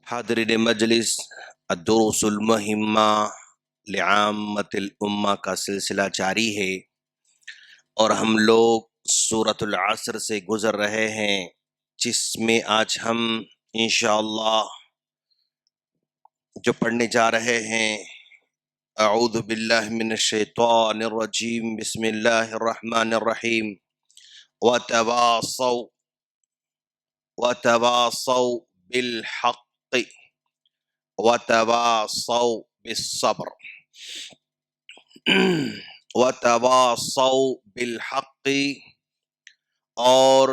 حاضرین مجلس، الدروس المہمہ لعامۃ الامہ کا سلسلہ جاری ہے اور ہم لوگ سورۃ العصر سے گزر رہے ہیں، جس میں آج ہم انشاءاللہ جو پڑھنے جا رہے ہیں، اعوذ باللہ من الشیطان الرجیم، بسم اللہ الرحمن الرحیم، وتواصوا وتواصوا بالحق وتواصوا بالصبر وتواصوا بالحق، اور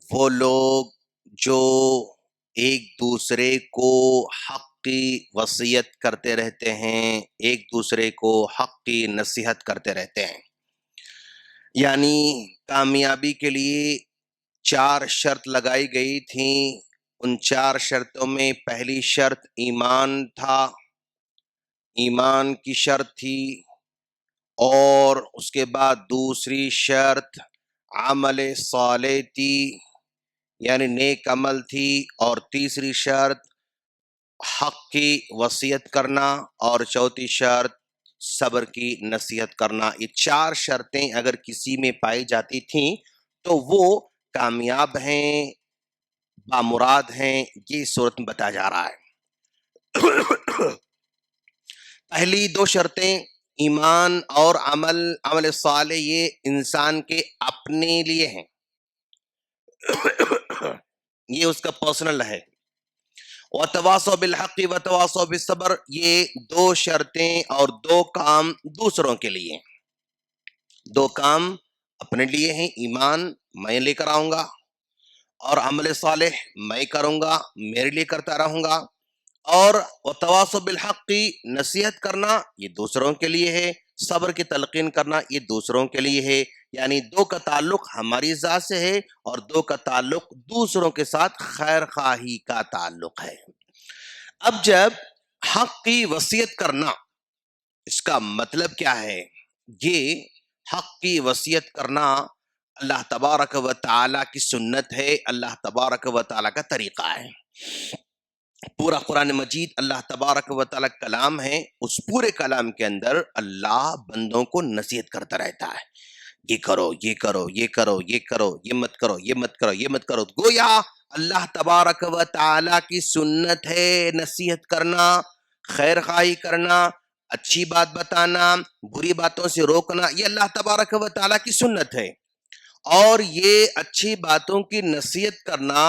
وہ لوگ جو ایک دوسرے کو حق کی وصیت کرتے رہتے ہیں، ایک دوسرے کو حق کی نصیحت کرتے رہتے ہیں. یعنی کامیابی کے لیے 4 شرط لگائی گئی تھیں. ان 4 شرطوں میں پہلی شرط ایمان تھا، ایمان کی شرط تھی، اور اس کے بعد دوسری شرط عمل صالح تھی، یعنی نیک عمل تھی، اور تیسری شرط حق کی وصیت کرنا، اور چوتھی شرط صبر کی نصیحت کرنا. یہ 4 شرطیں اگر کسی میں پائی جاتی تھیں تو وہ کامیاب ہیں، بامراد ہیں. یہ صورت میں بتایا جا رہا ہے. پہلی 2 شرطیں ایمان اور عمل صالح، یہ انسان کے اپنے لیے ہیں، یہ اس کا پرسنل ہے. وتواصوا بالحق وتواصوا بالصبر، یہ 2 شرطیں اور 2 کام دوسروں کے لیے ہیں. 2 کام اپنے لیے ہیں، ایمان میں لے کر آؤں گا، اور عمل صالح میں کروں گا، میرے لیے کرتا رہوں گا. اور وتواصوا بالحق کی نصیحت کرنا یہ دوسروں کے لیے ہے، صبر کی تلقین کرنا یہ دوسروں کے لیے ہے. یعنی 2 کا تعلق ہماری ذات سے ہے اور 2 کا تعلق دوسروں کے ساتھ خیر خواہی کا تعلق ہے. اب جب حق کی وصیت کرنا، اس کا مطلب کیا ہے؟ یہ حق کی وصیت کرنا اللہ تبارک و تعالیٰ کی سنت ہے، اللہ تبارک و تعالیٰ کا طریقہ ہے. پورا قرآن مجید اللہ تبارک و تعالیٰ کا کلام ہے. اس پورے کلام کے اندر اللہ بندوں کو نصیحت کرتا رہتا ہے، یہ کرو، یہ کرو، یہ کرو، یہ کرو، یہ مت کرو، یہ مت کرو، یہ مت کرو. گویا اللہ تبارک و تعالیٰ کی سنت ہے نصیحت کرنا، خیر خواہی کرنا، اچھی بات بتانا، بری باتوں سے روکنا. یہ اللہ تبارک و تعالیٰ کی سنت ہے. اور یہ اچھی باتوں کی نصیحت کرنا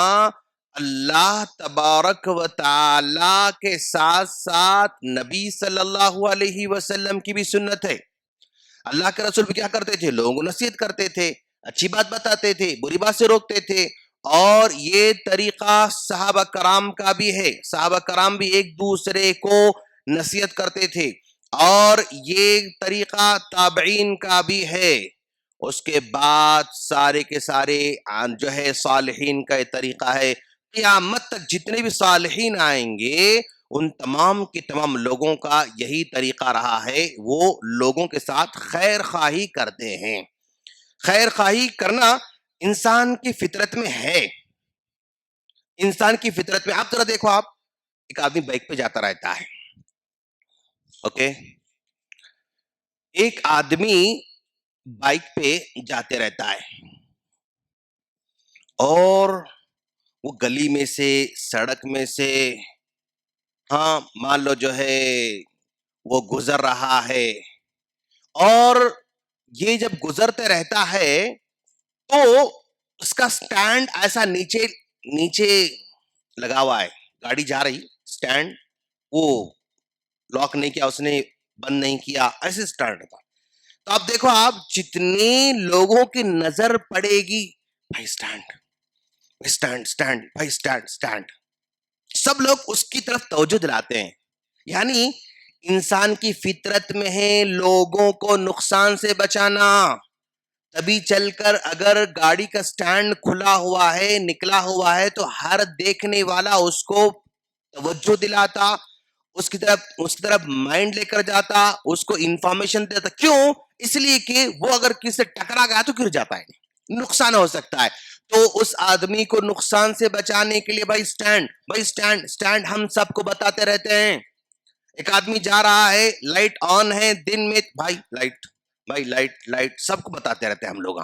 اللہ تبارک و تعالی کے ساتھ ساتھ نبی صلی اللہ علیہ وسلم کی بھی سنت ہے. اللہ کے رسول بھی کیا کرتے تھے؟ لوگوں کو نصیحت کرتے تھے، اچھی بات بتاتے تھے، بری بات سے روکتے تھے. اور یہ طریقہ صحابہ کرام کا بھی ہے. صحابہ کرام بھی ایک دوسرے کو نصیحت کرتے تھے، اور یہ طریقہ تابعین کا بھی ہے. اس کے بعد سارے کے سارے جو ہے صالحین کا یہ طریقہ ہے. قیامت تک جتنے بھی صالحین آئیں گے ان تمام کے تمام لوگوں کا یہی طریقہ رہا ہے. وہ لوگوں کے ساتھ خیر خواہی کرتے ہیں. خیر خواہی کرنا انسان کی فطرت میں ہے. انسان کی فطرت میں. آپ ذرا دیکھو، آپ ایک آدمی بائک پہ جاتا رہتا ہے، اوکے، ایک آدمی بائک پہ جاتے رہتا ہے، اور وہ گلی میں سے، سڑک میں سے، ہاں مان لو جو ہے وہ گزر رہا ہے. اور یہ جب گزرتے رہتا ہے تو اس کا سٹینڈ ایسا نیچے لگا ہوا ہے. گاڑی جا رہی، سٹینڈ وہ لاک نہیں کیا، اس نے بند نہیں کیا، ایسے سٹینڈ تھا. تو آپ دیکھو، آپ جتنے لوگوں کی نظر پڑے گی، بھائی سٹینڈ، سٹینڈ، سٹینڈ، بھائی سٹینڈ، سٹینڈ، سب لوگ اس کی طرف توجہ دلاتے ہیں. یعنی انسان کی فطرت میں ہے لوگوں کو نقصان سے بچانا. تبھی چل کر اگر گاڑی کا سٹینڈ کھلا ہوا ہے، نکلا ہوا ہے، تو ہر دیکھنے والا اس کو توجہ دلاتا، اس کی طرف مائنڈ لے کر جاتا، اس کو انفارمیشن دیتا. کیوں؟ اس لیے کہ وہ اگر کسی سے ٹکرا گیا تو گر جاتا ہے. نقصان ہو سکتا ہے. تو اس آدمی کو نقصان سے بچانے کے لیے بھائی سٹینڈ ہم سب کو بتاتے رہتے ہیں. ایک آدمی جا رہا ہے, لائٹ آن ہے دن میں, بھائی لائٹ سب کو بتاتے رہتے ہیں ہم لوگ.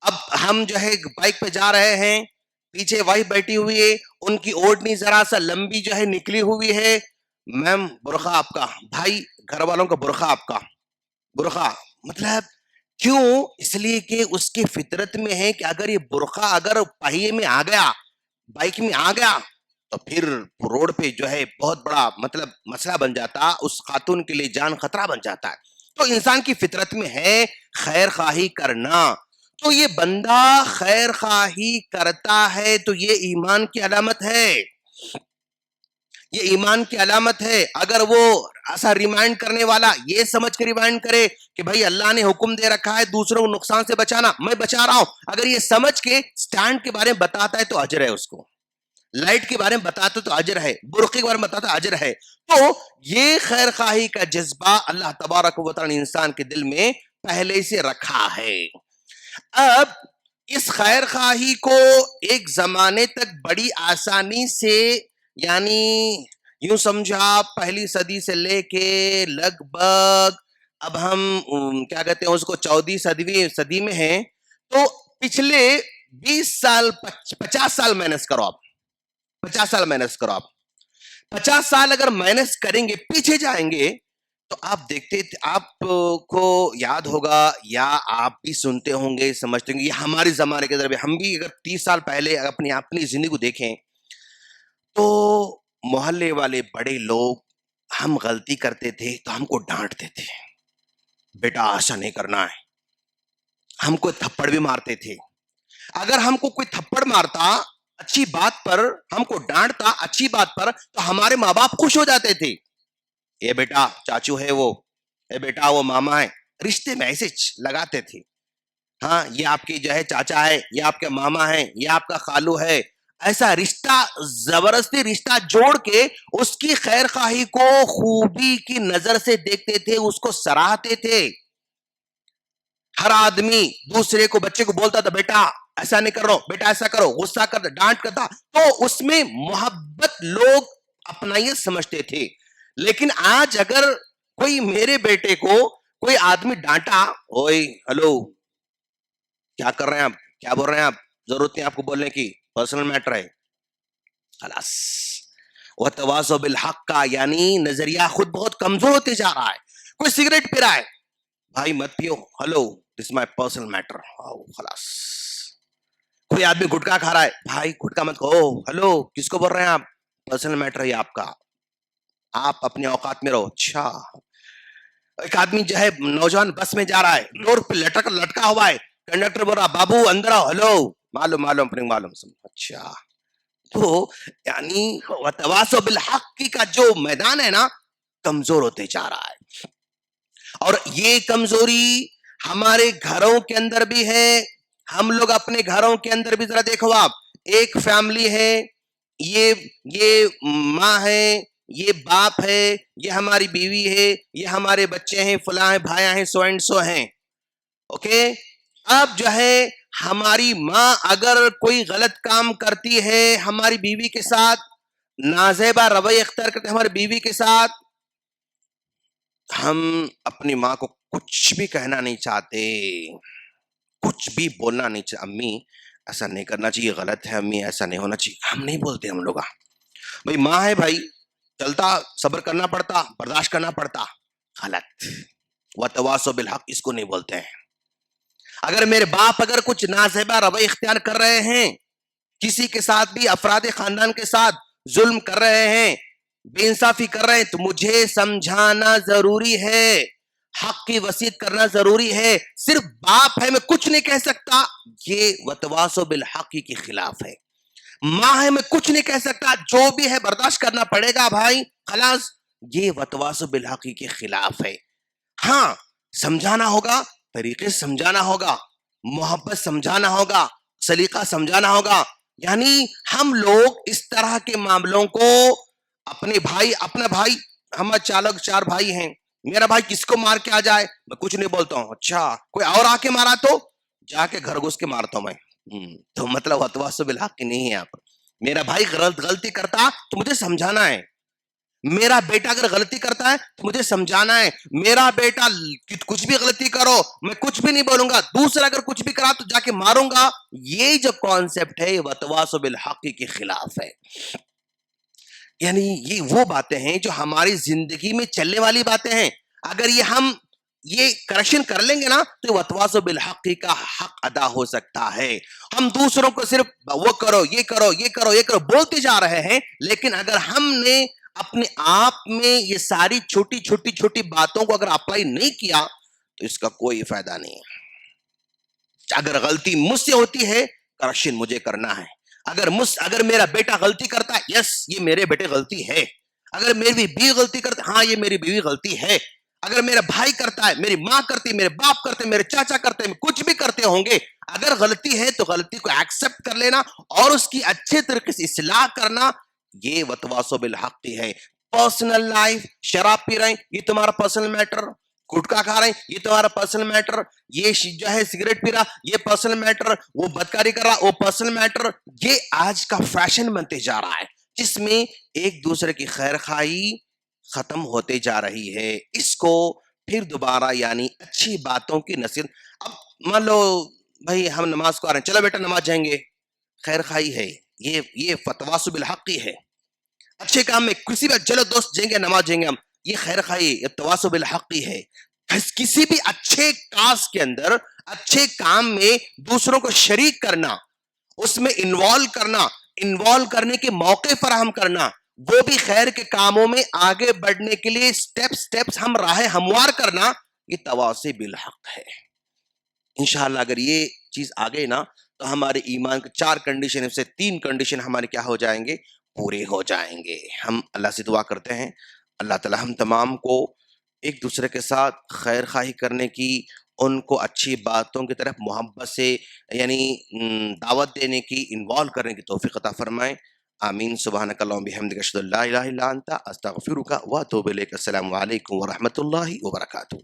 اب ہم جو ہے بائک پہ جا رہے ہیں, پیچھے وائف بیٹھی ہوئی ہے, ان کی اوڑھنی ذرا سا لمبی جو ہے نکلی ہوئی ہے, میم برقع آپ کا, بھائی گھر والوں کا برقع آپ کا, برقع مطلب کیوں؟ اس لیے کہ اس کی فطرت میں ہے کہ اگر یہ برقع اگر پہیے میں آ گیا, بائک میں آ گیا, تو پھر روڈ پہ جو ہے بہت بڑا مطلب مسئلہ بن جاتا, اس خاتون کے لیے جان خطرہ بن جاتا ہے. تو انسان کی فطرت میں ہے خیر خواہی کرنا. تو یہ بندہ خیر خواہی کرتا ہے تو یہ ایمان کی علامت ہے, یہ ایمان کی علامت ہے. اگر وہ ایسا ریمائنڈ کرنے والا یہ سمجھ کے ریمائنڈ کرے کہ بھائی اللہ نے حکم دے رکھا ہے دوسروں کو نقصان سے بچانا, میں بچا رہا ہوں, اگر یہ سمجھ کے سٹینڈ کے بارے میں بتاتا ہے تو اجر ہے اس کو, لائٹ کے بارے میں بتاتا تو اجر ہے, برقعے کے بارے میں بتاتا اجر ہے. تو یہ خیر خواہی کا جذبہ اللہ تبارک و تعالی نے انسان کے دل میں پہلے سے رکھا ہے. اب اس خیر خواہی کو ایک زمانے تک بڑی آسانی سے, یعنی یوں سمجھا پہلی صدی سے لے کے لگ بھگ اب ہم کیا کہتے ہیں اس کو 14ویں صدی میں ہیں, تو پچھلے 20 سال 50 سال مائنس کرو آپ, 50 سال مائنس کرو آپ, 50 سال اگر مائنس کریں گے پیچھے جائیں گے تو آپ دیکھتے, آپ کو یاد ہوگا یا آپ بھی سنتے ہوں گے سمجھتے ہوں گے, یہ ہمارے زمانے کے ذریعے ہم بھی اگر 30 سال پہلے اپنی زندگی کو دیکھیں تو محلے والے بڑے لوگ ہم غلطی کرتے تھے تو ہم کو ڈانٹتے تھے, بیٹا ایسا نہیں کرنا ہے, ہم کو تھپڑ بھی مارتے تھے. اگر ہم کو کوئی تھپڑ مارتا اچھی بات پر, ہم کو ڈانٹتا اچھی بات پر, تو ہمارے ماں باپ خوش ہو جاتے تھے, اے بیٹا چاچو ہے وہ, اے بیٹا وہ ماما ہے, رشتے میں ایسے لگاتے تھے. ہاں یہ آپ کی جو ہے چاچا ہے, یہ آپ کے ماما ہے, یہ آپ کا خالو ہے, ایسا رشتہ زبردستی رشتہ جوڑ کے اس کی خیر خواہی کو خوبی کی نظر سے دیکھتے تھے, اس کو سراہتے تھے. ہر آدمی دوسرے کو بچے کو بولتا تھا بیٹا ایسا نہیں کرو, بیٹا ایسا کرو, غصہ کرتا ڈانٹ کرتا, تو اس میں محبت لوگ اپنا یہ سمجھتے تھے. لیکن آج اگر کوئی میرے بیٹے کو کوئی آدمی ڈانٹا, اوئے ہلو کیا کر رہے ہیں آپ, کیا بول رہے ہیں آپ, ضرورت نہیں آپ کو بولنے کی, پرسنل میٹر ہے, خلاص. وتواصوا بالحق کا یعنی نظریہ خود بہت کمزور ہوتے جا رہا ہے. کوئی سگریٹ پی رہا ہے, بھائی مت پیو, hello this my personal matter, خلاص. کوئی آدمی گٹکا کھا رہا ہے, بھائی گٹکا مت کھاؤ, ہلو کس کو بول رہے ہیں آپ, پرسنل میٹر ہے آپ کا, آپ اپنے اوقات میں رہو. اچھا ایک آدمی جو ہے نوجوان بس میں جا رہا ہے, ڈور پہ لٹکا ہوا ہے, کنڈکٹر بول رہا بابو اندر آؤ, ہلو معلوم اپنے معلوم. اچھا تو یعنی وتواصوا بالحق کا جو میدان ہے نا کمزور ہوتے جا رہا ہے. اور یہ کمزوری ہمارے گھروں کے اندر بھی ہے. ہم لوگ اپنے گھروں کے اندر بھی ذرا دیکھو آپ, ایک فیملی ہے, یہ ماں ہے, یہ باپ ہے, یہ ہماری بیوی ہے, یہ ہمارے بچے ہیں, فلاں ہیں, بھائیاں ہیں, سو اینڈ سو ہیں, اوکے. اب جو ہے ہماری ماں اگر کوئی غلط کام کرتی ہے ہماری بیوی کے ساتھ, نازیبا رویہ اختیار کرتے ہماری بیوی کے ساتھ, ہم اپنی ماں کو کچھ بھی کہنا نہیں چاہتے, کچھ بھی بولنا نہیں چاہتے, امی ایسا نہیں کرنا چاہیے, غلط ہے امی, ایسا نہیں ہونا چاہیے, ہم نہیں بولتے. ہم لوگ بھائی ماں ہے بھائی, چلتا صبر کرنا پڑتا, برداشت کرنا پڑتا, غلط. وتواصوا بالحق اس کو نہیں بولتے ہیں. اگر میرے باپ اگر کچھ نازیبا رویہ اختیار کر رہے ہیں, کسی کے ساتھ بھی افراد خاندان کے ساتھ ظلم کر رہے ہیں, بے انصافی کر رہے ہیں, تو مجھے سمجھانا ضروری ہے, حق کی وصیت کرنا ضروری ہے. صرف باپ ہے میں کچھ نہیں کہہ سکتا, یہ وتواصوا بالحق کے خلاف ہے. ماں ہے میں کچھ نہیں کہہ سکتا, جو بھی ہے برداشت کرنا پڑے گا بھائی, خلاص, یہ وتواصوا بالحق کے خلاف ہے. ہاں سمجھانا ہوگا, طریقے سمجھانا ہوگا, محبت سمجھانا ہوگا, سلیقہ سمجھانا ہوگا. یعنی ہم لوگ اس طرح کے معاملوں کو اپنے بھائی, اپنا بھائی, ہم 4 بھائی ہیں, میرا بھائی کس کو مار کے آ جائے میں کچھ نہیں بولتا ہوں, اچھا کوئی اور آ کے مارا تو جا کے گھر گھس کے مارتا ہوں میں. تو مطلب وتواصوا بالحق نہیں ہے یہاں پر. میرا بھائی غلطی کرتا تو مجھے سمجھانا ہے. میرا بیٹا اگر غلطی کرتا ہے تو مجھے سمجھانا ہے. میرا بیٹا کچھ بھی غلطی کرو میں کچھ بھی نہیں بولوں گا, دوسرا اگر کچھ بھی کرا تو جا کے ماروں گا. یہ جو کانسیپٹ ہے وتواصوا بالحق کے خلاف ہے. یعنی یہ وہ باتیں ہیں جو ہماری زندگی میں چلنے والی باتیں ہیں. اگر یہ کریکشن کر لیں گے نا تو وتواصوا بالحق کا حق ادا ہو سکتا ہے. ہم دوسروں کو صرف وہ کرو یہ کرو یہ کرو یہ کرو بولتے جا رہے ہیں, لیکن اگر ہم نے اپنے آپ میں یہ ساری چھوٹی باتوں کو اگر اپلائی نہیں کیا تو اس کا کوئی فائدہ نہیں ہے. اگر غلطی مجھ سے ہوتی ہے کریکشن مجھے کرنا ہے. اگر میرا بیٹا غلطی کرتا ہے, یس یہ میرے بیٹے غلطی ہے. اگر میری بیوی غلطی کرتا ہے, ہاں یہ میری بیوی غلطی ہے. اگر میرا بھائی کرتا ہے, میری ماں کرتی, میرے باپ کرتے, میرے چاچا کرتے, کچھ بھی کرتے ہوں گے, اگر غلطی ہے تو غلطی کو ایکسپٹ کر لینا اور اس کی اچھے طریقے سے اصلاح کرنا, یہ وتواصوا بالحق ہے. پرسنل لائف, شراب پی رہے ہیں یہ تمہارا پرسنل میٹر, گٹکا کھا رہے ہیں یہ تمہارا پرسنل میٹر, یہ جو ہے سگریٹ پی رہا یہ پرسنل میٹر, وہ بدکاری کر رہا وہ پرسنل میٹر. یہ آج کا فیشن بنتے جا رہا ہے جس میں ایک دوسرے کی خیر خواہی ختم ہوتے جا رہی ہے. اس کو پھر دوبارہ یعنی اچھی باتوں کی نصیحت. اب مان لو بھائی ہم نماز کو آ رہے ہیں, چلو بیٹا نماز جائیں گے, خیر خواہی ہے, یہ وتواصوا بالحق ہے. اچھے کام میں کسی بھی چلو دوست جائیں گے نماز جائیں گے ہم, یہ خیر خواہی یہ تواصوا بالحق ہے. کسی بھی اچھے کاز کے اندر اچھے کام میں دوسروں کو شریک کرنا, اس میں انوالو کرنے کے موقع فراہم کرنا, وہ بھی خیر کے کاموں میں آگے بڑھنے کے لیے سٹیپس ہم راہ ہموار کرنا, یہ تواصی بالحق ہے. انشاءاللہ اگر یہ چیز آ گئی نا تو ہمارے ایمان کے 4 کنڈیشن سے 3 کنڈیشن ہمارے کیا ہو جائیں گے, پورے ہو جائیں گے. ہم اللہ سے دعا کرتے ہیں اللہ تعالی ہم تمام کو ایک دوسرے کے ساتھ خیر خواہی کرنے کی, ان کو اچھی باتوں کی طرف محبت سے یعنی دعوت دینے کی, انوالو کرنے کی توفیق عطا فرمائیں. آمین. سبحانک اللہم بحمدک اشہد ان لا الہ الا انت استغفرک و اتوب الیک. السلام علیکم ورحمۃ اللہ وبرکاتہ.